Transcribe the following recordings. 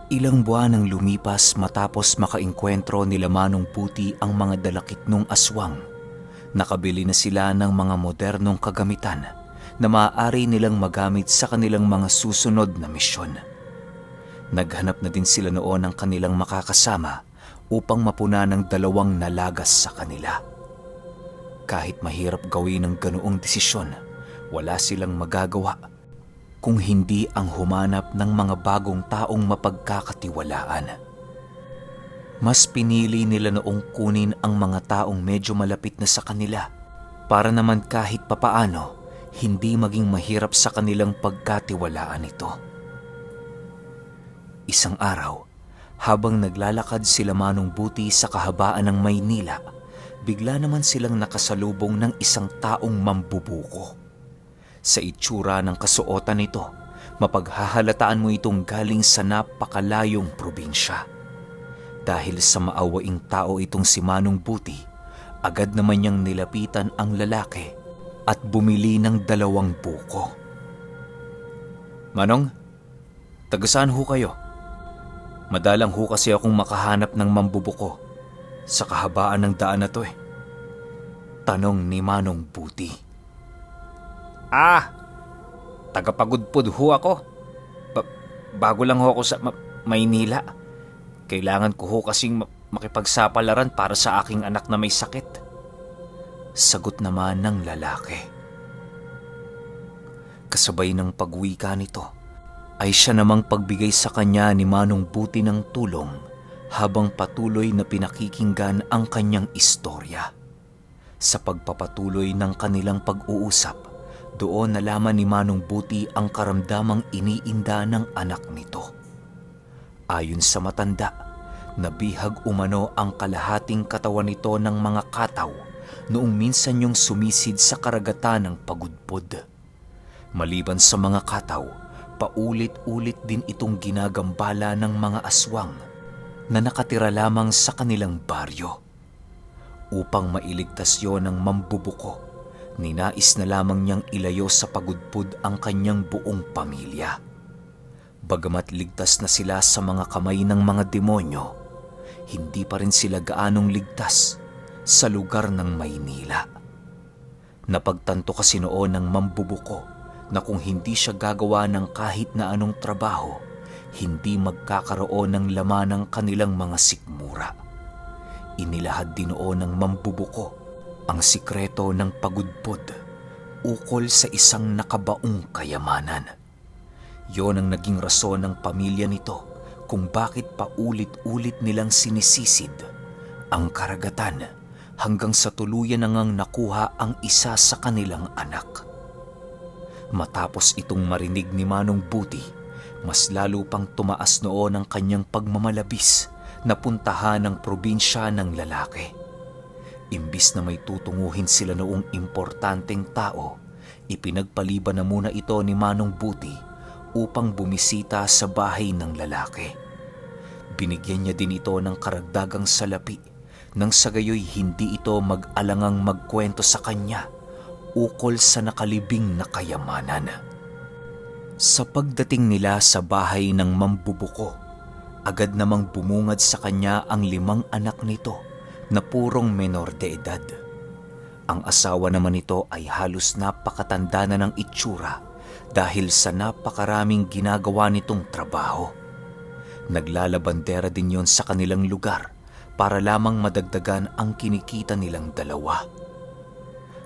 Ilang buwan ang lumipas matapos makaengkwentro nila Manong Puti ang mga dalakitnong aswang. Nakabili na sila ng mga modernong kagamitan na maaari nilang magamit sa kanilang mga susunod na misyon. Naghanap na din sila noon ng kanilang makakasama upang mapuna ng dalawang nalagas sa kanila. Kahit mahirap gawin ang ganoong desisyon, wala silang magagawa kung hindi ang humanap ng mga bagong taong mapagkakatiwalaan. Mas pinili nila noong kunin ang mga taong medyo malapit na sa kanila para naman kahit papaano hindi maging mahirap sa kanilang pagkatiwalaan ito. Isang araw, habang naglalakad sila Manong Buti sa kahabaan ng Maynila, bigla naman silang nakasalubong ng isang taong mambubuko. Sa itsura ng kasuotan nito, mapaghahalataan mo itong galing sa napakalayong probinsya. Dahil sa maawaing tao itong si Manong Buti, agad naman niyang nilapitan ang lalaki at bumili ng 2 buko. "Manong, taga saan ho kayo? Madalang ho kasi akong makahanap ng mambubuko sa kahabaan ng daan na to eh." Tanong ni Manong Buti. Tagapagudpud ho ako. Bago lang ho ako sa Maynila. Kailangan ko ho kasing makipagsapalaran para sa aking anak na may sakit. Sagot naman ng lalaki. Kasabay ng pagwika nito, ay siya namang pagbigay sa kanya ni Manong Buti ng tulong habang patuloy na pinakikinggan ang kanyang istorya. Sa pagpapatuloy ng kanilang pag-uusap, doon nalaman ni Manong Buti ang karamdamang iniinda ng anak nito. Ayon sa matanda, nabihag umano ang kalahating katawan nito ng mga kataw noong minsan yung sumisid sa karagatan ng pagudpod. Maliban sa mga kataw, paulit-ulit din itong ginagambala ng mga aswang na nakatira lamang sa kanilang baryo. Upang mailigtas yon ng mambubuko, ninais na lamang niyang ilayo sa pagudpod ang kanyang buong pamilya. Bagamat ligtas na sila sa mga kamay ng mga demonyo, hindi pa rin sila gaanong ligtas sa lugar ng Maynila. Napagtanto kasi noon ng mambubuko na kung hindi siya gagawa ng kahit na anong trabaho, hindi magkakaroon ng laman ng kanilang mga sikmura. Inilahad din noon ng mambubuko ang sikreto ng pagudpod ukol sa isang nakabaong kayamanan. Yon ang naging rason ng pamilya nito kung bakit paulit-ulit nilang sinisisid ang karagatan hanggang sa tuluyan na ngang nakuha ang isa sa kanilang anak. Matapos itong marinig ni Manong Buti, mas lalo pang tumaas noon ang kanyang pagmamalabis na puntahan ng probinsya ng lalaki. Imbis na may tutunguhin sila noong importanteng tao, ipinagpaliban na muna ito ni Manong Buti upang bumisita sa bahay ng lalaki. Binigyan niya din ito ng karagdagang salapi nang sa gayoy hindi ito mag-alangang magkwento sa kanya ukol sa nakalibing na kayamanan. Sa pagdating nila sa bahay ng mambubuko, agad namang bumungad sa kanya ang 5 anak nito na purong menor de edad. Ang asawa naman nito ay halos napakatanda na ng itsura dahil sa napakaraming ginagawa nitong trabaho. Naglalabandera din yon sa kanilang lugar para lamang madagdagan ang kinikita nilang dalawa.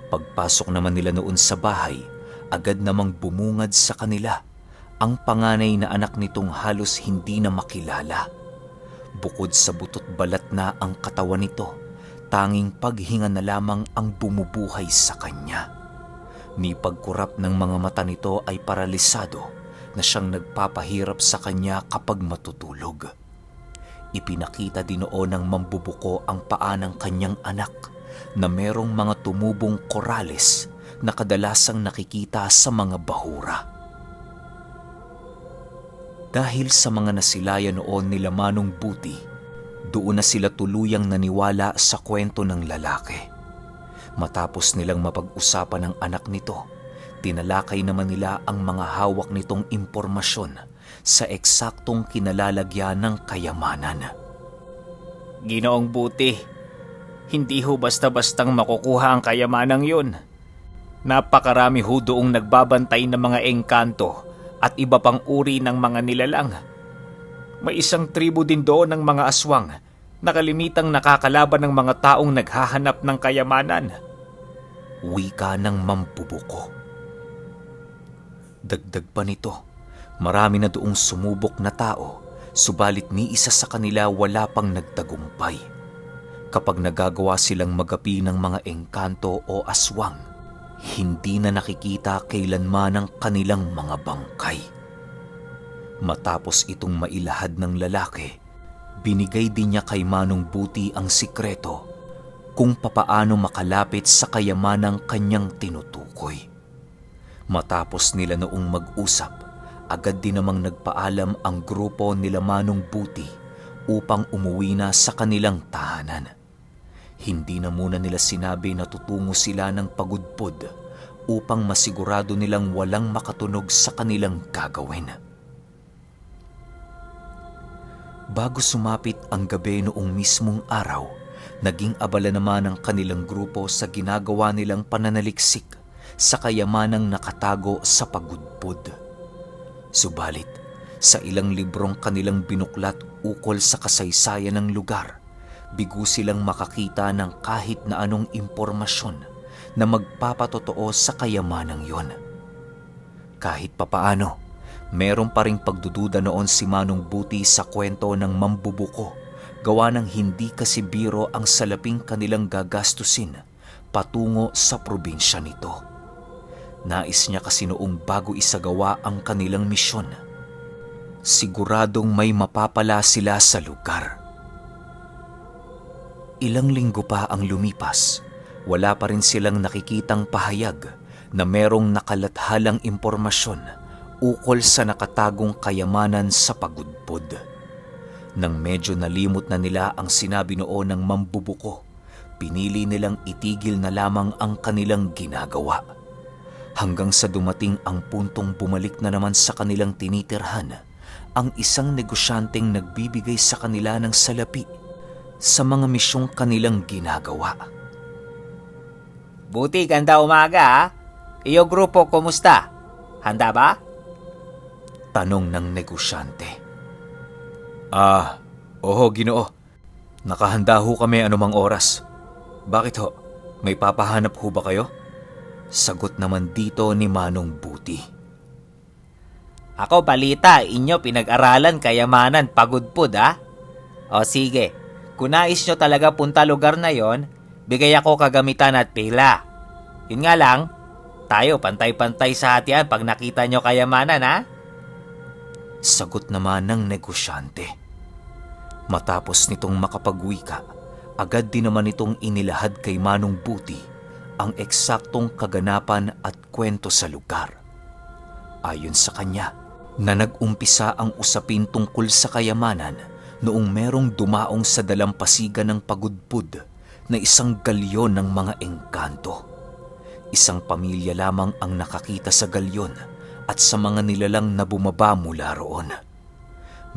Pagpasok naman nila noon sa bahay, agad namang bumungad sa kanila ang panganay na anak nitong halos hindi na makilala. Bukod sa butot balat na ang katawan nito, tanging paghinga na lamang ang bumubuhay sa kanya. Ni pagkurap ng mga mata nito ay paralisado na siyang nagpapahirap sa kanya kapag matutulog. Ipinakita din noon ng mambubuko ang paa ng kanyang anak na merong mga tumubong korales na kadalasang nakikita sa mga bahura. Dahil sa mga nasilayan noon nila Manong Buti, doon na sila tuluyang naniwala sa kwento ng lalaki. Matapos nilang mapag-usapan ng anak nito, tinalakay naman nila ang mga hawak nitong impormasyon sa eksaktong kinalalagyan ng kayamanan. Ginoong Buti, hindi ho basta-bastang makukuha ang kayamanang yun. Napakarami ho doong nagbabantay ng mga engkanto at iba pang uri ng mga nilalang. May isang tribo din doon ng mga aswang na kalimitang nakakalaban ng mga taong naghahanap ng kayamanan. Wika ng mambubuko. Dagdag pa nito, marami na doong sumubok na tao, subalit ni isa sa kanila wala pang nagtagumpay. Kapag nagagawa silang magapi ng mga engkanto o aswang, hindi na nakikita kailanman ang kanilang mga bangkay. Matapos itong mailahad ng lalaki, binigay din niya kay Manong Buti ang sikreto kung papaano makalapit sa kayamanang kanyang tinutukoy. Matapos nila noong mag-usap, agad din namang nagpaalam ang grupo nila Manong Buti upang umuwi na sa kanilang tahanan. Hindi na muna nila sinabi na tutungo sila ng pagudpod upang masigurado nilang walang makatunog sa kanilang gagawin. Bago sumapit ang gabi noong mismong araw, naging abala naman ang kanilang grupo sa ginagawa nilang pananaliksik sa kayamanang nakatago sa pagudpod. Subalit, sa ilang librong kanilang binuklat ukol sa kasaysayan ng lugar, bigo silang makakita ng kahit na anong impormasyon na magpapatotoo sa kayamanang yon. Kahit papaano, meron pa ring pagdududa noon si Manong Buti sa kwento ng mambubuko, gawa ng hindi kasi biro ang salaping kanilang gagastusin patungo sa probinsya nito. Nais niya kasi noong bago isagawa ang kanilang misyon, siguradong may mapapala sila sa lugar. Ilang linggo pa ang lumipas, wala pa rin silang nakikitang pahayag na merong nakalathalang impormasyon ukol sa nakatagong kayamanan sa pagudpod. Nang medyo nalimot na nila ang sinabi noon ng mambubuko, pinili nilang itigil na lamang ang kanilang ginagawa. Hanggang sa dumating ang puntong bumalik na naman sa kanilang tinitirhan ang isang negosyanteng nagbibigay sa kanila ng salapi sa mga misyong kanilang ginagawa. Buti, ganda umaga ha? Iyo grupo, kumusta? Handa ba? Tanong ng negosyante. Oo Ginoo. Nakahanda ho kami anumang oras. Bakit ho? May papahanap ho ba kayo? Sagot naman dito ni Manong Buti. Ako balita, inyo pinag-aralan kayamanan pagudpod ha? O sige, kung nais nyo talaga punta lugar na yon, bigay ako kagamitan at pila. Yun nga lang, tayo pantay-pantay sa hatian pag nakita nyo kayamanan ha? Sagot naman ng negosyante. Matapos nitong makapagwika, agad din naman itong inilahad kay Manong Buti ang eksaktong kaganapan at kwento sa lugar. Ayon sa kanya, na nag-umpisa ang usapin tungkol sa kayamanan noong merong dumaong sa dalampasigan ng pagudpod na isang galyon ng mga engkanto. Isang pamilya lamang ang nakakita sa galyon at sa mga nilalang na bumaba mula roon.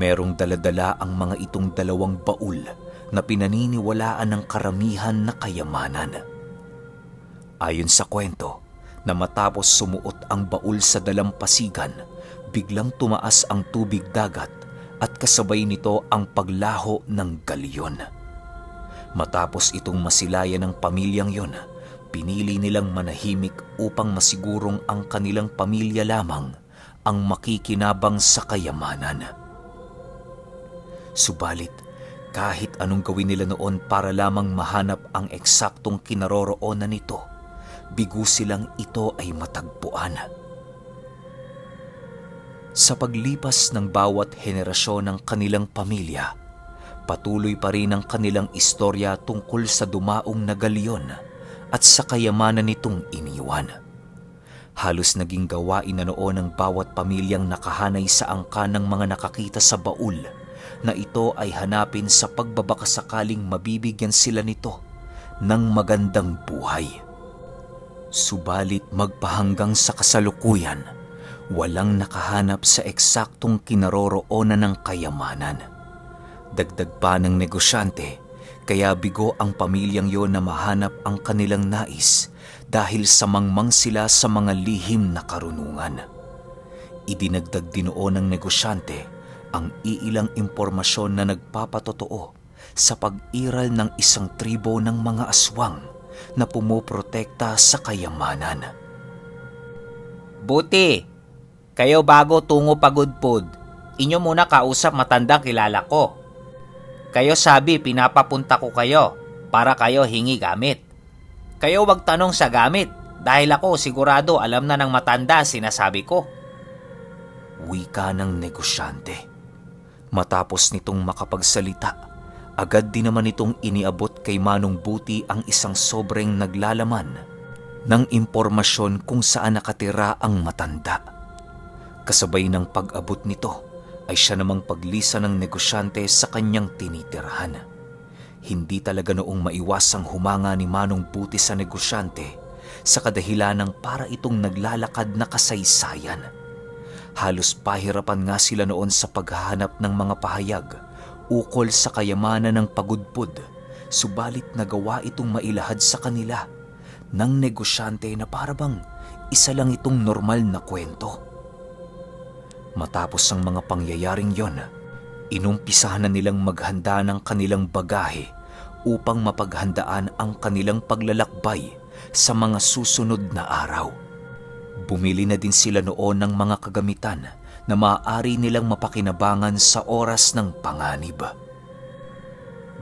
Merong daladala ang mga itong dalawang baul na pinaniniwalaan ng karamihan na kayamanan. Ayon sa kwento, na matapos sumuot ang baul sa dalampasigan, biglang tumaas ang tubig dagat at kasabay nito ang paglaho ng galyon. Matapos itong masilayan ng pamilyang yon, pinili nilang manahimik upang masigurong ang kanilang pamilya lamang ang makikinabang sa kayamanan. Subalit, kahit anong gawin nila noon para lamang mahanap ang eksaktong kinaroroonan nito, bigo silang ito ay matagpuan. Sa paglipas ng bawat henerasyon ng kanilang pamilya, patuloy pa rin ang kanilang istorya tungkol sa dumaong na galyon at sa kayamanan nitong iniwan. Halos naging gawain na noon ng bawat pamilyang nakahanay sa angkan ng mga nakakita sa baul na ito ay hanapin sa pagbabakasakaling mabibigyan sila nito ng magandang buhay. Subalit magpahanggang sa kasalukuyan, Walang nakahanap sa eksaktong kinaroroonan ng kayamanan. Dagdag pa ng negosyante, kaya bigo ang pamilyang yon na mahanap ang kanilang nais dahil samangmang sila sa mga lihim na karunungan. Idinagdag din noon ng negosyante ang iilang impormasyon na nagpapatotoo sa pag-iral ng isang tribo ng mga aswang na pumoprotekta sa kayamanan. Buti, kayo bago tungo pagudpod, inyo muna kausap matandang kilala ko. Kayo sabi pinapapunta ko kayo para kayo hingi gamit. Kayo wag tanong sa gamit dahil ako sigurado alam na ng matanda sinasabi ko. Wika ng negosyante. Matapos nitong makapagsalita, agad din naman itong iniabot kay Manong Buti ang isang sobreng naglalaman ng impormasyon kung saan nakatira ang matanda. Kasabay ng pag-abot nito ay siya namang paglisa ng negosyante sa kanyang tinitirhan. Hindi talaga noong maiwasang humanga ni Manong Buti sa negosyante sa kadahilan ng para itong naglalakad na kasaysayan. Halos pahirapan nga sila noon sa paghahanap ng mga pahayag ukol sa kayamanan ng pagudpod, subalit nagawa itong mailahad sa kanila ng negosyante na parabang isa lang itong normal na kwento. Matapos ang mga pangyayaring yon, inumpisahan na nilang maghanda ng kanilang bagahe upang mapaghandaan ang kanilang paglalakbay sa mga susunod na araw. Bumili na din sila noon ng mga kagamitan na maaari nilang mapakinabangan sa oras ng panganib.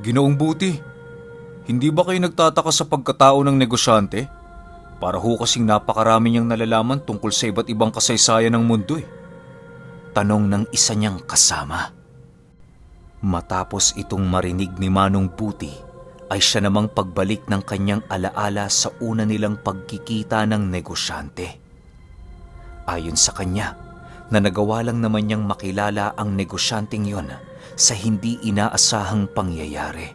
Ginoong Buti, hindi ba kayo nagtataka sa pagkatao ng negosyante? Para ho kasing napakarami niyang nalalaman tungkol sa iba't ibang kasaysayan ng mundo eh. Tanong ng isa niyang kasama. Matapos itong marinig ni Manong Buti, ay siya namang pagbalik ng kanyang alaala sa una nilang pagkikita ng negosyante. Ayon sa kanya, na nagawa lang naman niyang makilala ang negosyanteng yon sa hindi inaasahang pangyayari.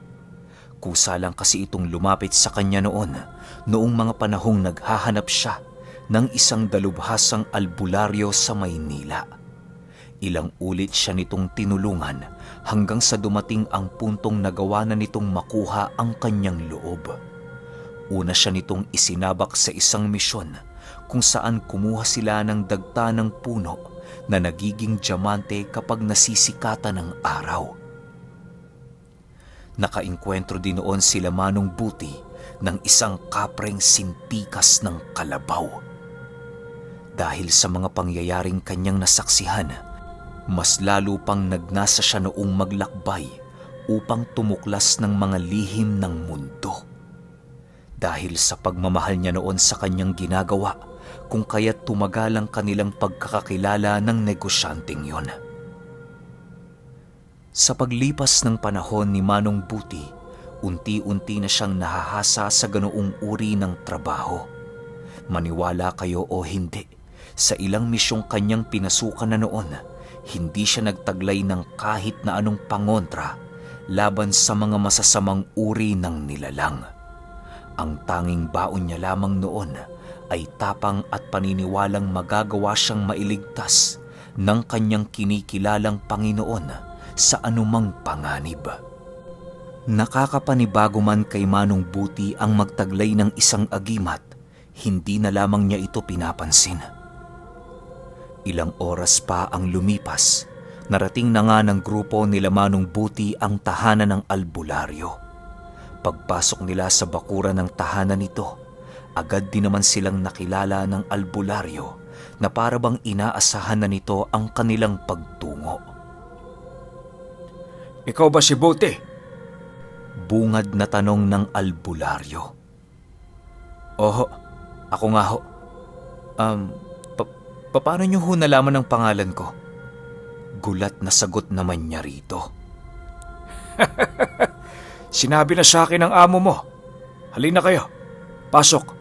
Kusa lang kasi itong lumapit sa kanya noong mga panahong naghahanap siya ng isang dalubhasang albularyo sa Maynila. Ilang ulit siya nitong tinulungan hanggang sa dumating ang puntong nagawa na nitong makuha ang kanyang loob. Una siya nitong isinabak sa isang misyon kung saan kumuha sila ng dagta ng puno na nagiging diamante kapag nasisikatan ng araw. Nakainkwentro din noon sila Manong Buti ng isang kapreng sintikas ng kalabaw. Dahil sa mga pangyayaring kanyang nasaksihan, mas lalo pang nagnasa siya noong maglakbay upang tumuklas ng mga lihim ng mundo. Dahil sa pagmamahal niya noon sa kanyang ginagawa, kung kaya't tumagal ang kanilang pagkakakilala ng negosyanteng yon. Sa paglipas ng panahon ni Manong Buti, unti-unti na siyang nahahasa sa ganoong uri ng trabaho. Maniwala kayo o hindi, sa ilang misyong kanyang pinasukan na noon, hindi siya nagtaglay ng kahit na anong pangontra laban sa mga masasamang uri ng nilalang. Ang tanging baon niya lamang noon ay tapang at paniniwalang magagawa siyang mailigtas ng kanyang kinikilalang Panginoon sa anumang panganib. Nakakapanibago man kay Manong Buti ang magtaglay ng isang agimat, hindi na lamang niya ito pinapansin. Ilang oras pa ang lumipas, narating na nga ng grupo nila Manong Buti ang tahanan ng albularyo. Pagpasok nila sa bakuran ng tahanan nito, agad din naman silang nakilala ng albularyo na parabang inaasahan na nito ang kanilang pagtungo. Ikaw ba si Buti? Bungad na tanong ng albularyo. Oho, ako nga ho. Paano niyo ho nalaman ang pangalan ko? Gulat na sagot naman niya rito. Sinabi na sa akin ng amo mo. Halina kayo. Pasok.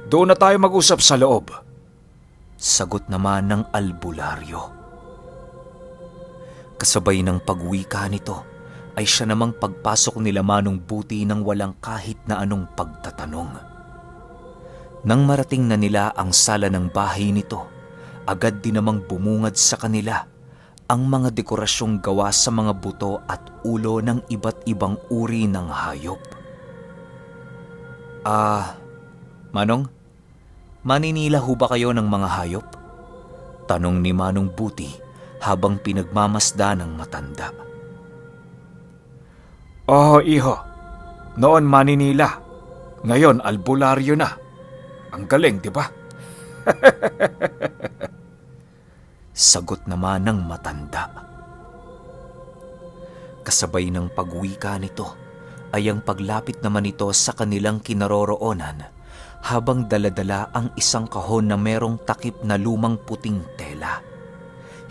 Doon na tayo mag-usap sa loob. Sagot naman ng albularyo. Kasabay ng pagwika nito, ay siya namang pagpasok nila Manong Buti ng walang kahit na anong pagtatanong. Nang marating na nila ang sala ng bahay nito, agad din namang bumungad sa kanila ang mga dekorasyong gawa sa mga buto at ulo ng iba't ibang uri ng hayop. Manong, maninila ho ba kayo ng mga hayop? Tanong ni Manong Buti habang pinagmamasda ng matanda. Iho. Noon Maninila. Ngayon albularyo na. Ang galing, di ba? Sagot naman ng matanda. Kasabay ng pagwika nito ay ang paglapit naman nito sa kanilang kinaroroonan habang daladala ang isang kahon na merong takip na lumang puting tela.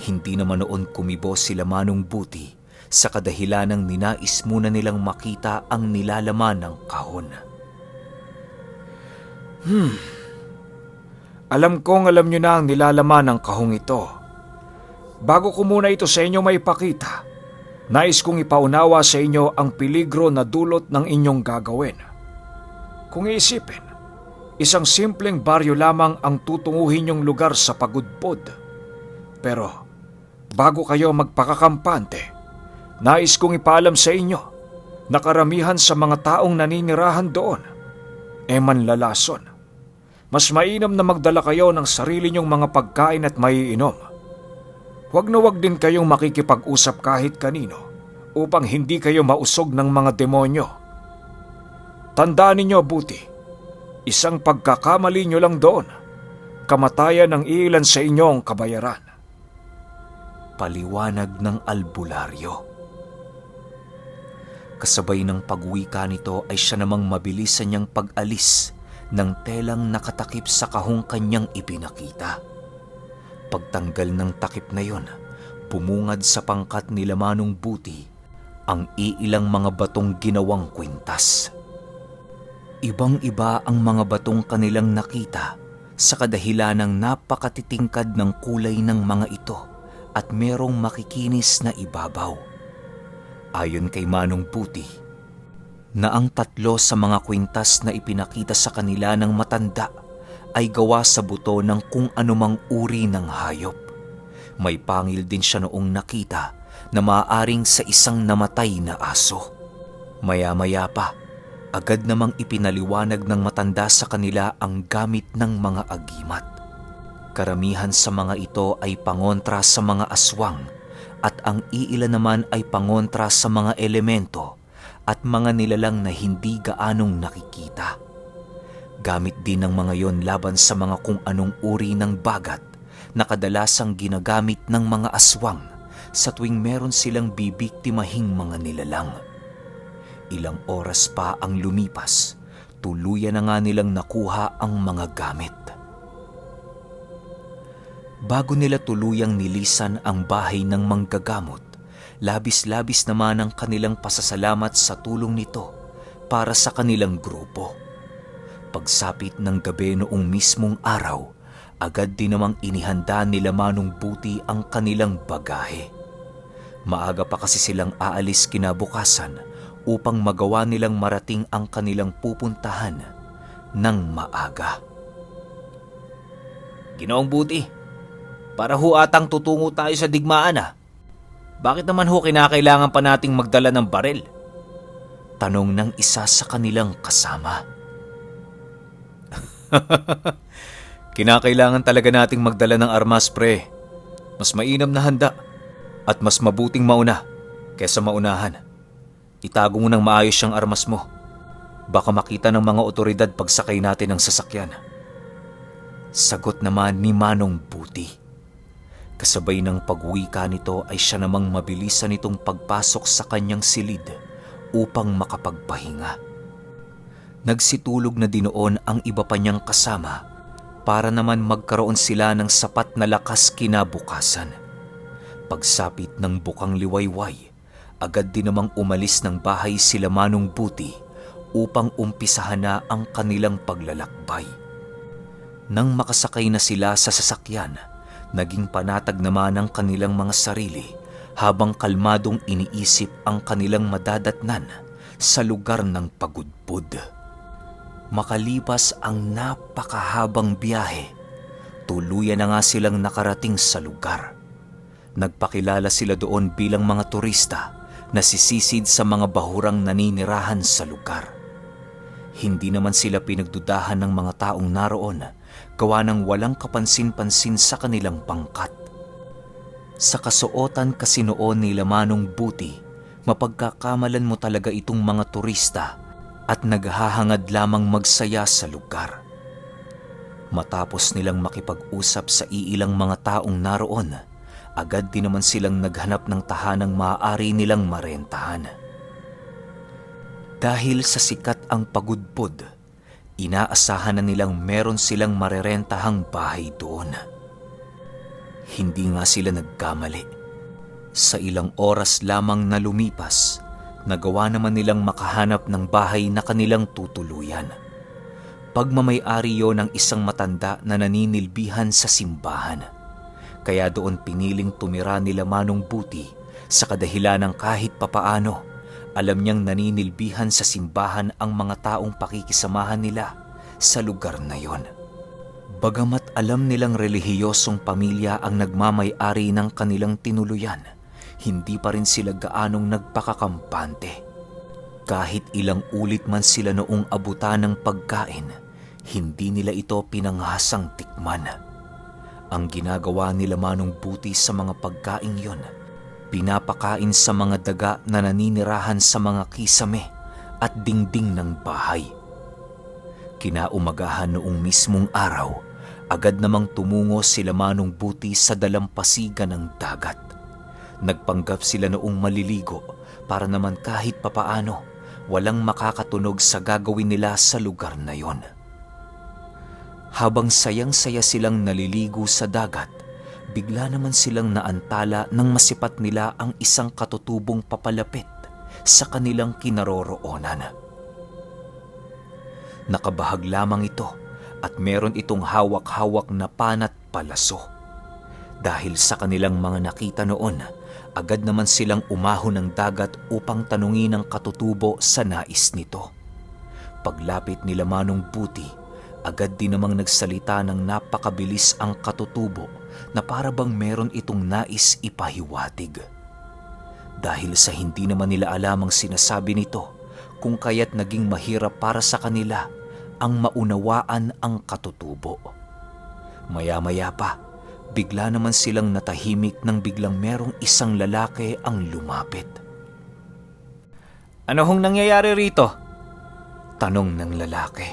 Hindi naman noon kumibo sila Manong Buti sa kadahilan ng ninais muna nilang makita ang nilalaman ng kahon. Alam kong alam nyo na ang nilalaman ng kahong ito. Bago ko muna ito sa inyo maipakita, nais kong ipaunawa sa inyo ang peligro na dulot ng inyong gagawin. Kung iisipin, isang simpleng baryo lamang ang tutunguhin yung lugar sa pagudpod. Pero bago kayo magpakakampante, nais kong ipaalam sa inyo na karamihan sa mga taong naninirahan doon manlalason. Mas mainam na magdala kayo ng sarili nyong mga pagkain at maiinom. Huwag na huwag din kayong makikipag-usap kahit kanino upang hindi kayo mausog ng mga demonyo. Tandaan ninyo, Buti, isang pagkakamali nyo lang doon, kamatayan ang ilan sa inyong kabayaran. Paliwanag ng albularyo. Kasabay ng pagwika nito ay siya namang mabilisan niyang pag-alis ng telang nakatakip sa kahong kanyang ipinakita. Pagtanggal ng takip na yon, pumungad sa pangkat nila Manong Buti ang iilang mga batong ginawang kwintas. Ibang-iba ang mga batong kanilang nakita sa kadahilan ng napakatitingkad ng kulay ng mga ito at merong makikinis na ibabaw. Ayon kay Manong Buti, na ang 3 sa mga kwintas na ipinakita sa kanila ng matanda ay gawa sa buto ng kung anumang uri ng hayop. May pangil din siya noong nakita na maaaring sa isang namatay na aso. Maya-maya pa, agad namang ipinaliwanag ng matanda sa kanila ang gamit ng mga agimat. Karamihan sa mga ito ay pangontra sa mga aswang at ang iilan naman ay pangontra sa mga elemento at mga nilalang na hindi gaanong nakikita. Gamit din ng mga yon laban sa mga kung anong uri ng bagat na kadalasang ginagamit ng mga aswang sa tuwing meron silang bibiktimahing mga nilalang. Ilang oras pa ang lumipas, tuluyan na nga nilang nakuha ang mga gamit. Bago nila tuluyang nilisan ang bahay ng manggagamot, labis-labis naman ang kanilang pasasalamat sa tulong nito para sa kanilang grupo. Pagsapit ng gabi noong mismong araw, agad din namang inihanda nila Manong Buti ang kanilang bagahe. Maaga pa kasi silang aalis kinabukasan upang magawa nilang marating ang kanilang pupuntahan ng maaga. Ginoong Buti, para ho atang tutungo tayo sa digmaan Bakit naman ho kinakailangan pa nating magdala ng baril? Tanong ng isa sa kanilang kasama. Kinakailangan talaga nating magdala ng armas, pre. Mas mainam na handa at mas mabuting mauna kaysa maunahan. Itago mo ng maayos yung armas mo. Baka makita ng mga otoridad pagsakay natin ng sasakyan. Sagot naman ni Manong Buti. Kasabay ng pagwika nito ay siya namang mabilisan nitong pagpasok sa kanyang silid upang makapagpahinga. Nagsitulog na dinoon ang iba pa niyang kasama para naman magkaroon sila ng sapat na lakas kinabukasan. Pagsapit ng bukang liwayway, agad din namang umalis ng bahay sila Manong Buti upang umpisahan na ang kanilang paglalakbay. Nang makasakay na sila sa sasakyan, naging panatag naman ang kanilang mga sarili habang kalmadong iniisip ang kanilang madadatnan sa lugar ng pagudpod. Makalipas ang napakahabang biyahe, Tuluyan na nga silang nakarating sa lugar. Nagpakilala sila doon bilang mga turista na sisisid sa mga bahurang naninirahan sa lugar. Hindi naman sila pinagdudahan ng mga taong naroon gawa ng walang kapansin-pansin sa kanilang pangkat. Sa kasuotan kasi noon nila Manong Buti, mapagkakamalan mo talaga itong mga turista at naghahangad lamang magsaya sa lugar. Matapos nilang makipag-usap sa iilang mga taong naroon, agad din naman silang naghanap ng tahanang maaari nilang marentahan. Dahil sa sikat ang pagudpod, inaasahan na nilang meron silang marerentahang bahay doon. Hindi nga sila nagkamali. Sa ilang oras lamang na lumipas, nagawa naman nilang makahanap ng bahay na kanilang tutuluyan. Pagmamay-ari yon ng isang matanda na naninilbihan sa simbahan. Kaya doon piniling tumira nila Manong Buti sa kadahilan ng kahit papaano, alam niyang naninilbihan sa simbahan ang mga taong pakikisamahan nila sa lugar na yon. Bagamat alam nilang relihiyosong pamilya ang nagmamay-ari ng kanilang tinuluyan, hindi pa rin sila gaanong nagpakakampante. Kahit ilang ulit man sila noong abutan ng pagkain, hindi nila ito pinanghasang tikman. Ang ginagawa nila Manong Buti sa mga pagkain yon, pinapakain sa mga daga na naninirahan sa mga kisame at dingding ng bahay. Kinaumagahan noong mismong araw, agad namang tumungo sila Manong Buti sa dalampasigan ng dagat. Nagpanggap sila noong maliligo para naman kahit papaano walang makakatunog sa gagawin nila sa lugar na yon. Habang sayang-saya silang naliligo sa dagat, bigla naman silang naantala nang masipat nila ang isang katutubong papalapit sa kanilang kinaroroonan. Nakabahag lamang ito at meron itong hawak-hawak na panat palaso. Dahil sa kanilang mga nakita noon, agad naman silang umahon ng dagat upang tanungin ang katutubo sa nais nito. Paglapit nila Manong Buti, agad din namang nagsalita ng napakabilis ang katutubo na para bang meron itong nais ipahiwatig. Dahil sa hindi naman nila alam ang sinasabi nito, kung kaya't naging mahirap para sa kanila ang maunawaan ang katutubo. Maya-maya pa, bigla naman silang natahimik nang biglang merong isang lalaki ang lumapit. Ano hong nangyayari rito? Tanong ng lalaki.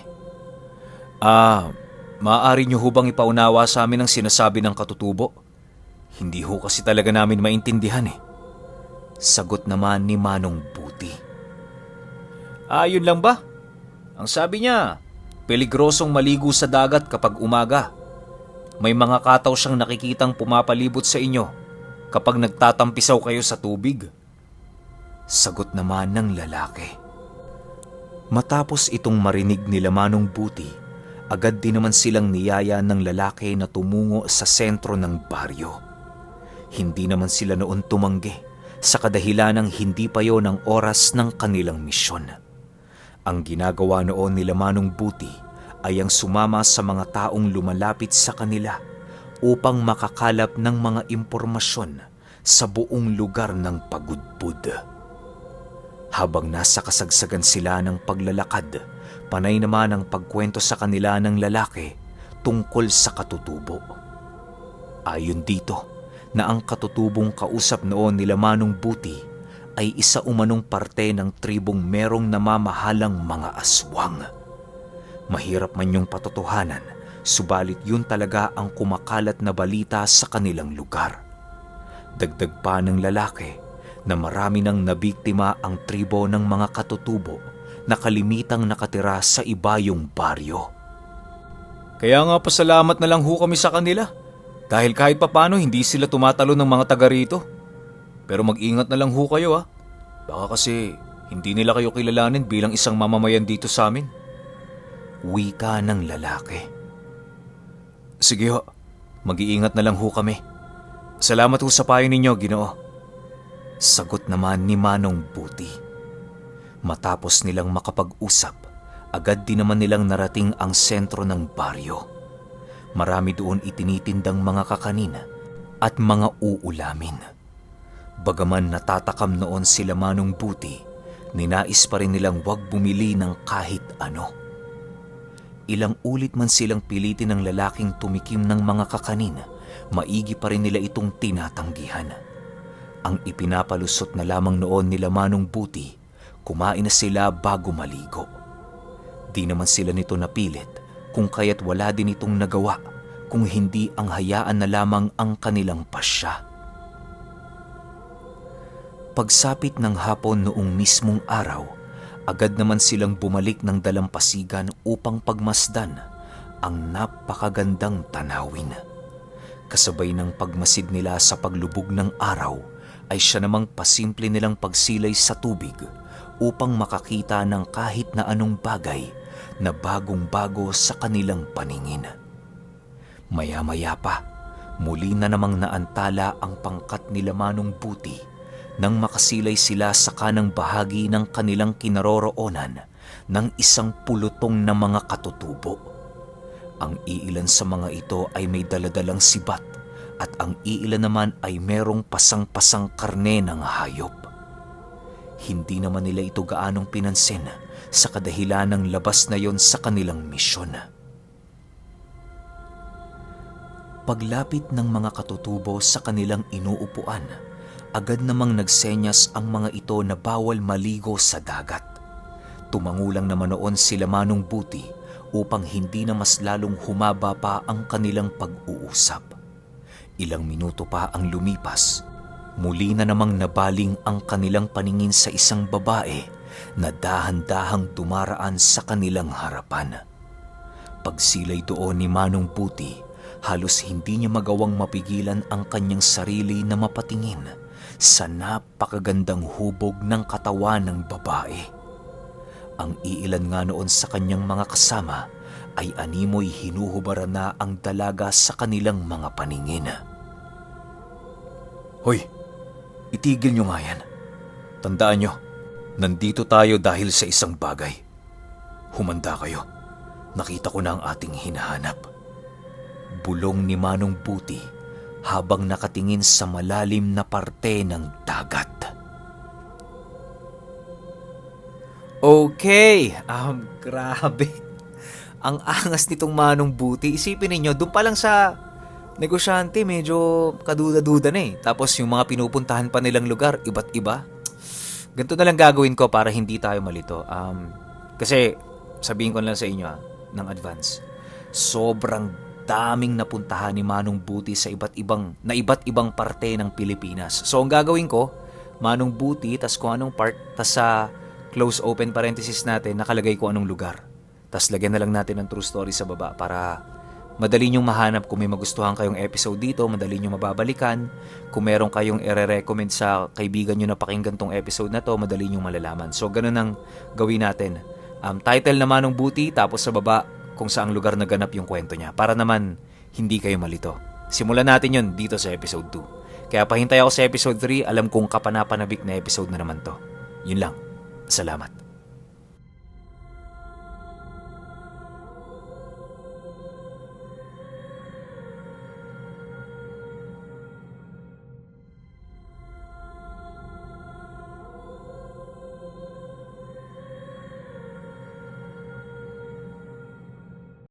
Maaari niyo ho bang ipaunawa sa amin ang sinasabi ng katutubo? Hindi ho kasi talaga namin maintindihan eh. Sagot naman ni Manong Buti. Yun lang ba? Ang sabi niya, peligrosong maligo sa dagat kapag umaga. May mga kataw siyang nakikitang pumapalibot sa inyo kapag nagtatampisaw kayo sa tubig. Sagot naman ng lalaki. Matapos itong marinig nila Manong Buti, agad din naman silang niyaya ng lalaki na tumungo sa sentro ng baryo. Hindi naman sila noon tumanggi sa kadahilan ng hindi pa yon ang oras ng kanilang misyon. Ang ginagawa noon nila Manong Buti ay ang sumama sa mga taong lumalapit sa kanila upang makakalap ng mga impormasyon sa buong lugar ng pagudpud. Habang nasa kasagsagan sila ng paglalakad, panay naman ang pagkwento sa kanila ng lalaki tungkol sa katutubo. Ayon dito na ang katutubong kausap noon nila Manong Buti ay isa umanong parte ng tribong merong namamahalang mga aswang. Mahirap man yung patotohanan, subalit yun talaga ang kumakalat na balita sa kanilang lugar. Dagdag pa ng lalaki na marami nang nabiktima ang tribo ng mga katutubo na kalimitang nakatira sa ibayong baryo. Kaya nga pasalamat na lang ho kami sa kanila. Dahil kahit papano hindi sila tumatalo ng mga taga rito. Pero mag-ingat na lang ho kayo ha. Baka kasi hindi nila kayo kilalanin bilang isang mamamayan dito sa amin. Wika ng lalaki. Sige ho, mag-iingat na lang ho kami. Salamat ho sa payo ninyo, Ginoo. Sagot naman ni Manong Buti. Matapos nilang makapag-usap, agad din naman nilang narating ang sentro ng baryo. Marami doon itinitindang mga kakanin at mga uulamin. Bagaman natatakam noon sila Manong Buti, ninais pa rin nilang wag bumili ng kahit ano. Ilang ulit man silang pilitin ng lalaking tumikim ng mga kakanin, maigi pa rin nila itong tinatanggihan. Ang ipinapalusot na lamang noon nila Manong Buti, kumain na sila bago maligo. Di naman sila nito napilit, kung kaya't wala din itong nagawa, kung hindi ang hayaan na lamang ang kanilang pasya. Pagsapit ng hapon noong mismong araw, agad naman silang bumalik ng dalampasigan upang pagmasdan ang napakagandang tanawin. Kasabay ng pagmasid nila sa paglubog ng araw, ay siya namang pasimple nilang pagsilay sa tubig upang makakita ng kahit na anong bagay na bagong-bago sa kanilang paningin. Maya-maya pa, muli na namang naantala ang pangkat nila Manong Buti nang makasilay sila sa kanang bahagi ng kanilang kinaroroonan ng isang pulutong na mga katutubo. Ang iilan sa mga ito ay may daladalang sibat at ang iilan naman ay merong pasang-pasang karne ng hayop. Hindi naman nila ito gaanong pinansin sa kadahilan ng labas na yon sa kanilang misyon. Paglapit ng mga katutubo sa kanilang inuupuan, agad namang nagsenyas ang mga ito na bawal maligo sa dagat. Tumangulang naman noon sila Manong Buti upang hindi na mas lalong humaba pa ang kanilang pag-uusap. Ilang minuto pa ang lumipas, muli na namang nabaling ang kanilang paningin sa isang babae na dahan-dahang dumaraan sa kanilang harapan. Pagsilay doon ni Manong Buti, halos hindi niya magawang mapigilan ang kanyang sarili na mapatingin sa napakagandang hubog ng katawan ng babae. Ang iilan nga noon sa kanyang mga kasama ay animoy hinuhubaran na ang dalaga sa kanilang mga paningin. Hoy, itigil nyo nga yan. Tandaan nyo, nandito tayo dahil sa isang bagay. Humanda kayo. Nakita ko na ang ating hinahanap. Bulong ni Manong Buti habang nakatingin sa malalim na parte ng dagat. Okay, grabe. Ang angas nitong Manong Buti. Isipin ninyo, doon pa lang sa negosyante, medyo kaduda-duda na eh. Tapos yung mga pinupuntahan pa nilang lugar, iba't iba. Ganito na lang gagawin ko para hindi tayo malito. Kasi, sabihin ko na lang sa inyo ng advance, sobrang daming napuntahan ni Manong Buti sa iba't ibang parte ng Pilipinas. So, ang gagawin ko, Manong Buti, tas kung anong part, tas sa close open parenthesis natin, nakalagay ko anong lugar. Tas lagyan na lang natin ng true story sa baba para madali nyong mahanap kung may magustuhan kayong episode dito, madali nyong mababalikan. Kung meron kayong i-recommend sa kaibigan nyo na pakinggan tong episode na to, madali nyong malalaman. So, ganun ang gawin natin. Title na Manong Buti, tapos sa baba kung saang lugar naganap yung kwento niya. Para naman, hindi kayo malito. Simulan natin yun dito sa episode 2. Kaya pahintay ako sa episode 3, alam kong kapanapanabik na episode na naman to. Yun lang. Salamat.